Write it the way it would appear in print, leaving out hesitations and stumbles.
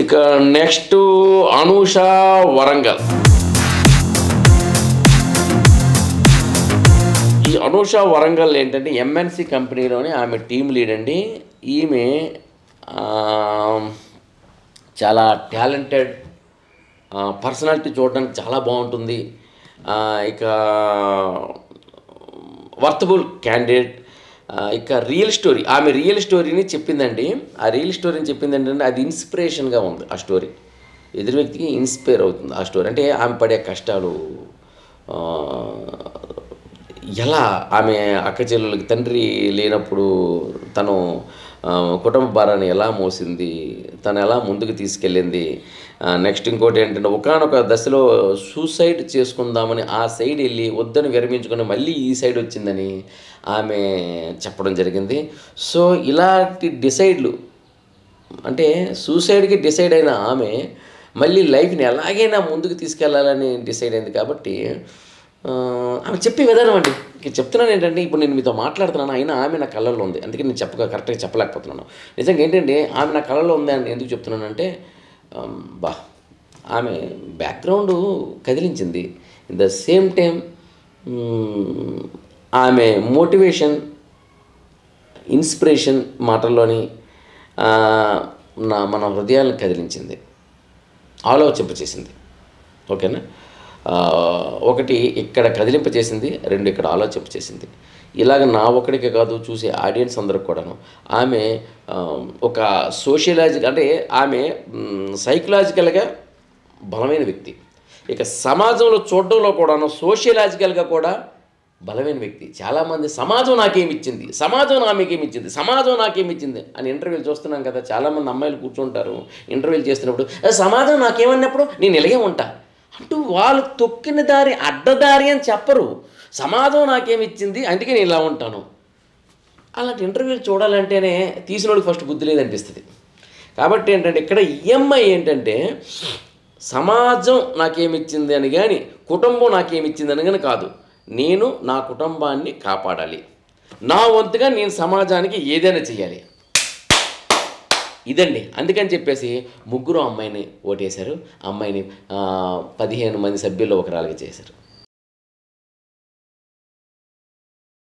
ఇక నెక్స్ట్ అనూష వరంగల్. ఈ అనూష వరంగల్ ఏంటంటే ఎంఎన్సి కంపెనీలోని ఆమె టీమ్ లీడ్ అండి. ఈమె చాలా టాలెంటెడ్, పర్సనాలిటీ చూడడానికి చాలా బాగుంటుంది. ఇక వర్తబుల్ క్యాండిడేట్. ఇక ఆమె రియల్ స్టోరీని చెప్పిందండి. ఆ రియల్ స్టోరీని చెప్పింది ఏంటంటే అది ఇన్స్పిరేషన్గా ఉంది. ఆ స్టోరీ ఎదురు వ్యక్తికి ఇన్స్పైర్ అవుతుంది. ఆ స్టోరీ అంటే ఆమె పడే కష్టాలు, ఎలా ఆమె అక్క చెల్లెలకి తండ్రి లేనప్పుడు తను కుటుంబ భారాన్ని ఎలా మోసింది, తను ఎలా ముందుకు తీసుకెళ్ళింది. నెక్స్ట్ ఇంకోటి ఏంటంటే ఒకానొక దశలో సూసైడ్ చేసుకుందామని ఆ సైడ్ వెళ్ళి వద్దని విరమించుకొని మళ్ళీ ఈ సైడ్ వచ్చిందని ఆమె చెప్పడం జరిగింది. సో ఇలాంటి డిసైడ్లు అంటే సూసైడ్కి డిసైడ్ అయిన ఆమె మళ్ళీ లైఫ్ని ఎలాగైనా ముందుకు తీసుకెళ్లాలని డిసైడ్ అయింది. కాబట్టి ఆమె చెప్పే విధానం అండి. చెప్తున్నాను ఏంటంటే ఇప్పుడు నేను మీతో మాట్లాడుతున్నాను, అయినా ఆమె నా కళ్ళల్లో ఉంది. అందుకే నేను కరెక్ట్గా చెప్పలేకపోతున్నాను. నిజంగా ఏంటంటే ఆమె నా కళ్ళల్లో ఉంది అని ఎందుకు చెప్తున్నానంటే ఆమె బ్యాక్గ్రౌండ్ కదిలించింది. ఇన్ ద సేమ్ టైం ఆమె మోటివేషన్, ఇన్స్పిరేషన్ మాటల్లోని మన హృదయాలను కదిలించింది, ఆలోచింపచేసింది. ఓకేనా? ఒకటి ఇక్కడ కదిలింపచేసింది, 2 ఇక్కడ ఆలోచింపచేసింది. ఇలాగ నా ఒక్కడికే కాదు, చూసే ఆడియన్స్ అందరికి కూడాను ఆమె ఒక అంటే ఆమె సైకలాజికల్గా బలమైన వ్యక్తి. ఇక సమాజంలో చూడడంలో కూడాను సోషియలాజికల్గా కూడా బలమైన వ్యక్తి. చాలామంది సమాజం నాకేమిచ్చింది, సమాజం నాకేమిచ్చింది అని ఇంటర్వ్యూలు చూస్తున్నాం కదా. చాలామంది అమ్మాయిలు కూర్చుంటారు ఇంటర్వ్యూలు చేస్తున్నప్పుడు, సమాజం నాకేమన్నప్పుడు నేను ఇలాగే ఉంటా అంటూ వాళ్ళు తొక్కిన దారి అడ్డదారి అని చెప్పరు. సమాజం నాకేమిచ్చింది అందుకే నేను ఇలా ఉంటాను. అలాంటి ఇంటర్వ్యూలు చూడాలంటేనే తీసినోడికి ఫస్ట్ బుద్ధి లేదనిపిస్తుంది. కాబట్టి ఏంటంటే ఇక్కడ ఈఎంఐ ఏంటంటే సమాజం నాకేమిచ్చింది అని కానీ, కుటుంబం నాకేమిచ్చింది అని కానీ కాదు. నేను నా కుటుంబాన్ని కాపాడాలి, నా వంతుగా నేను సమాజానికి ఏదైనా చేయాలి. ఇదండి. అందుకని చెప్పేసి ముగ్గురు అమ్మాయిని ఓటేశారు. అమ్మాయిని 15 మంది సభ్యుల్లో ఒకరాలుగా చేశారు.